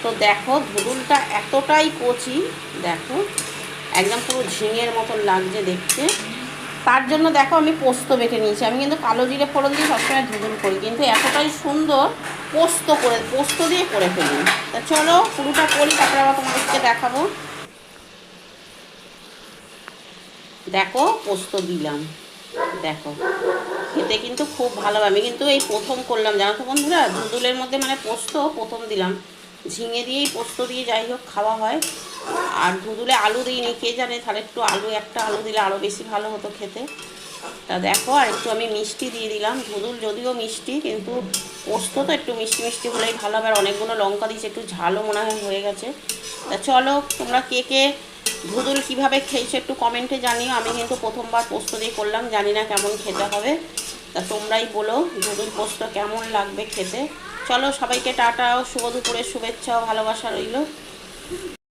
তো দেখো ধুদুলটা এতটাই কচি, দেখো একদম পুরো ঝিঙের মতন লাগছে দেখতে। তার জন্য দেখো আমি পোস্ত বেটে নিয়েছি। আমি কিন্তু কালো জিরে ফোড়ন দিয়ে সবসময় ধুদুল করি, কিন্তু এতটাই সুন্দর পোস্ত দিয়ে করে ফেলি। তা চলো পুরোটা করি, তারপরে আবার তোমাদেরকে দেখাবো। দেখো পোস্ত দিলাম, দেখো খেতে কিন্তু খুব ভালো। আমি কিন্তু এই প্রথম করলাম, জানো তো বন্ধুরা, ধুদুলের মধ্যে মানে পোস্ত প্রথম দিলাম। ঝিঙে দিয়েই পোস্ত দিয়ে যাই হোক খাওয়া হয়। আর ধুদুলে আলু দিইনি, কে জানে, তাহলে একটু একটা আলু দিলে আরও বেশি ভালো হতো খেতে। তা দেখো আর একটু আমি মিষ্টি দিয়ে দিলাম। ধুদুল যদিও মিষ্টি, কিন্তু পোস্ত তো একটু মিষ্টি মিষ্টি হলেই ভালো হবে। আর অনেকগুলো লঙ্কা দিয়েছি, একটু ঝালও মনে হয় হয়ে গেছে। তা চলো তোমরা কে কে ধুদুল কীভাবে খেয়েছো একটু কমেন্টে জানিও। আমি কিন্তু প্রথমবার পোস্ত দিয়ে করলাম, জানি না কেমন খেতে হবে। তা তোমরাই বলো ধুদুল পোস্ত কেমন লাগবে খেতে। চলো সবাইকে টাটা ও শুভ দুপুরের শুভেচ্ছা ও ভালোবাসা রইল।